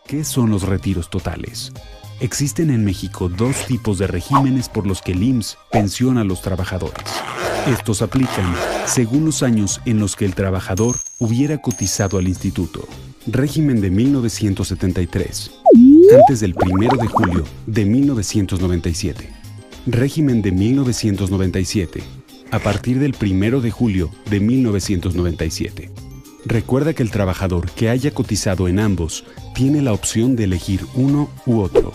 ¿Qué son los retiros totales? Existen en México dos tipos de regímenes por los que el IMSS pensiona a los trabajadores. Estos aplican según los años en los que el trabajador hubiera cotizado al instituto. Régimen de 1973, antes del 1 de julio de 1997. Régimen de 1997, a partir del 1 de julio de 1997. Recuerda que el trabajador que haya cotizado en ambos tiene la opción de elegir uno u otro.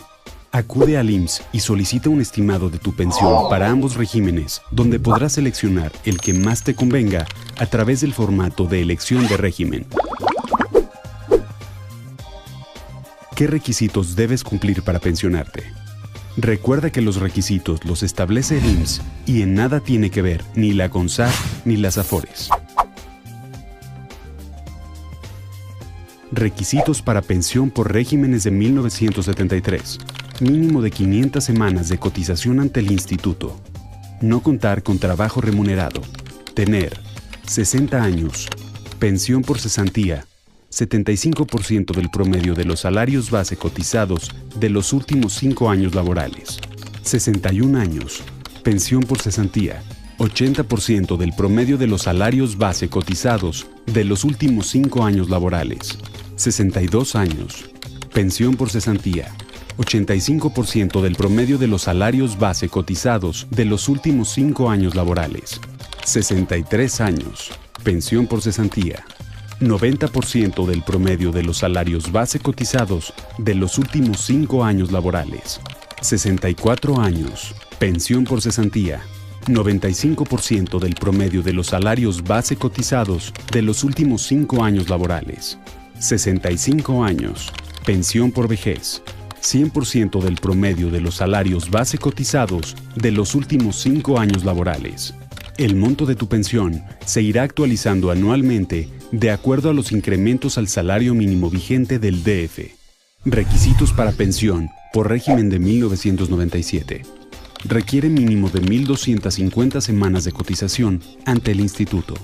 Acude al IMSS y solicita un estimado de tu pensión para ambos regímenes, donde podrás seleccionar el que más te convenga a través del formato de elección de régimen. ¿Qué requisitos debes cumplir para pensionarte? Recuerda que los requisitos los establece el IMSS y en nada tiene que ver ni la CONSAR ni las AFORES. Requisitos para pensión por regímenes de 1973. Mínimo de 500 semanas de cotización ante el instituto. No contar con trabajo remunerado. Tener 60 años. Pensión por cesantía. 75% del promedio de los salarios base cotizados de los últimos 5 años laborales. 61 años. Pensión por cesantía. 80% del promedio de los salarios base cotizados de los últimos 5 años laborales. 62 años. Pensión por cesantía. 85% del promedio de los salarios base cotizados de los últimos 5 años laborales. 63 años. Pensión por cesantía. 90% del promedio de los salarios base cotizados de los últimos 5 años laborales. 64 años. Pensión por cesantía. 95% del promedio de los salarios base cotizados de los últimos 5 años laborales. 65 años. Pensión por vejez. 100% del promedio de los salarios base cotizados de los últimos 5 años laborales. El monto de tu pensión se irá actualizando anualmente de acuerdo a los incrementos al salario mínimo vigente del DF. Requisitos para pensión por régimen de 1997. Requiere mínimo de 1.250 semanas de cotización ante el instituto.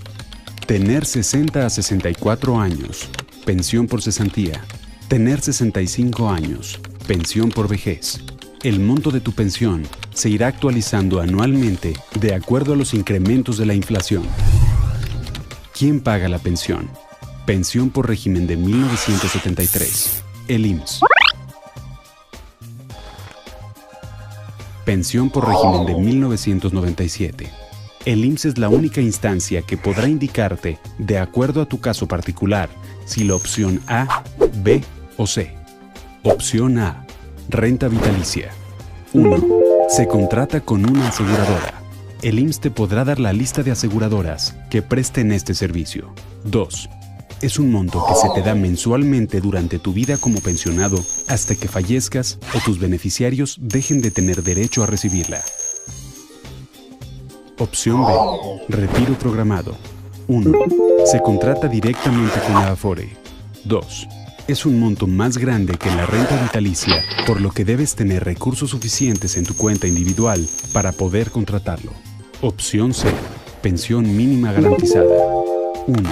Tener 60 a 64 años. Pensión por cesantía. Tener 65 años. Pensión por vejez. El monto de tu pensión se irá actualizando anualmente de acuerdo a los incrementos de la inflación. ¿Quién paga la pensión? Pensión por régimen de 1973. El IMSS. Pensión por régimen de 1997. El IMSS es la única instancia que podrá indicarte, de acuerdo a tu caso particular, si la opción A, B o C. Opción A. Renta vitalicia. 1. Se contrata con una aseguradora. El IMSS te podrá dar la lista de aseguradoras que presten este servicio. 2. Es un monto que se te da mensualmente durante tu vida como pensionado hasta que fallezcas o tus beneficiarios dejen de tener derecho a recibirla. Opción B. Retiro programado. 1. Se contrata directamente con la AFORE. 2. Es un monto más grande que la renta vitalicia, por lo que debes tener recursos suficientes en tu cuenta individual para poder contratarlo. Opción C. Pensión mínima garantizada. 1.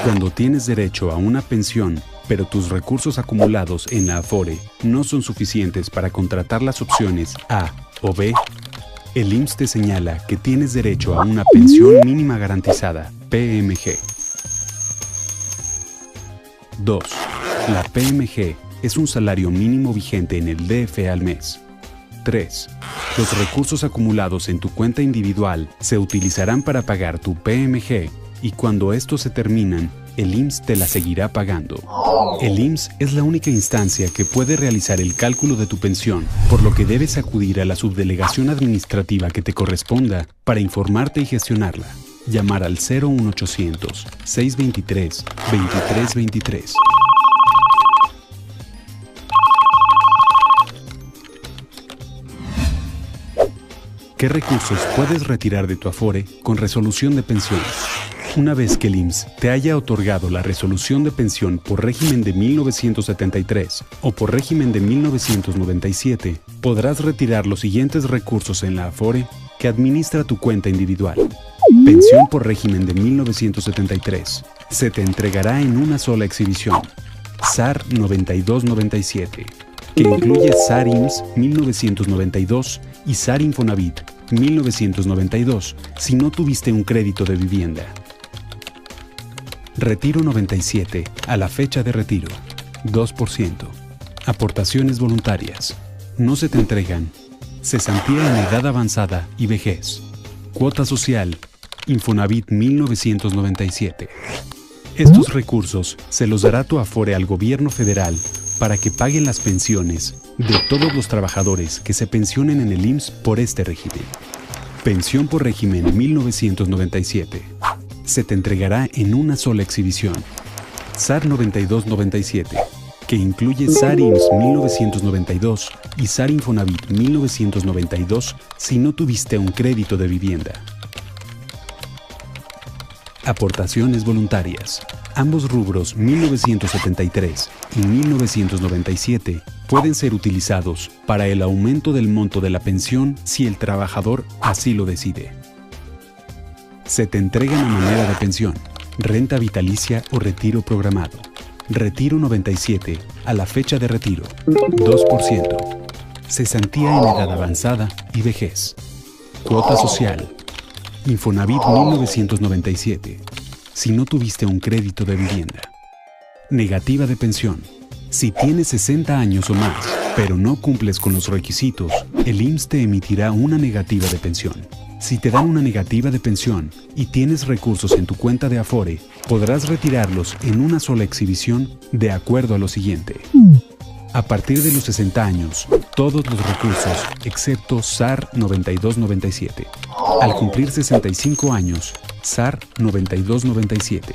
Cuando tienes derecho a una pensión, pero tus recursos acumulados en la AFORE no son suficientes para contratar las opciones A o B, el IMSS te señala que tienes derecho a una pensión mínima garantizada, PMG. 2. La PMG es un salario mínimo vigente en el DF al mes. 3. Los recursos acumulados en tu cuenta individual se utilizarán para pagar tu PMG y cuando estos se terminan, el IMSS te la seguirá pagando. El IMSS es la única instancia que puede realizar el cálculo de tu pensión, por lo que debes acudir a la subdelegación administrativa que te corresponda para informarte y gestionarla. Llamar al 01800 623 2323. ¿Qué recursos puedes retirar de tu AFORE con resolución de pensión? Una vez que el IMSS te haya otorgado la resolución de pensión por régimen de 1973 o por régimen de 1997, podrás retirar los siguientes recursos en la AFORE que administra tu cuenta individual. Pensión por régimen de 1973. Se te entregará en una sola exhibición. SAR 9297, que incluye SAR IMSS 1992 y SAR Infonavit 1992 si no tuviste un crédito de vivienda. Retiro 97 a la fecha de retiro, 2%. Aportaciones voluntarias. No se te entregan. Cesantía en edad avanzada y vejez. Cuota social. Infonavit 1997. Estos recursos se los dará tu Afore al gobierno federal para que paguen las pensiones de todos los trabajadores que se pensionen en el IMSS por este régimen. Pensión por régimen 1997. Se te entregará en una sola exhibición. SAR 9297, que incluye SAR IMSS 1992 y SAR Infonavit 1992 si no tuviste un crédito de vivienda. Aportaciones voluntarias. Ambos rubros 1973 y 1997 pueden ser utilizados para el aumento del monto de la pensión si el trabajador así lo decide. Se te entregan a manera de pensión, renta vitalicia o retiro programado. Retiro 97 a la fecha de retiro, 2%. Cesantía en edad avanzada y vejez. Cuota social. Infonavit 1997. Si no tuviste un crédito de vivienda. Negativa de pensión. Si tienes 60 años o más, pero no cumples con los requisitos, el IMSS te emitirá una negativa de pensión. Si te dan una negativa de pensión y tienes recursos en tu cuenta de Afore, podrás retirarlos en una sola exhibición de acuerdo a lo siguiente. A partir de los 60 años, todos los recursos, excepto SAR 9297. Al cumplir 65 años, SAR 9297.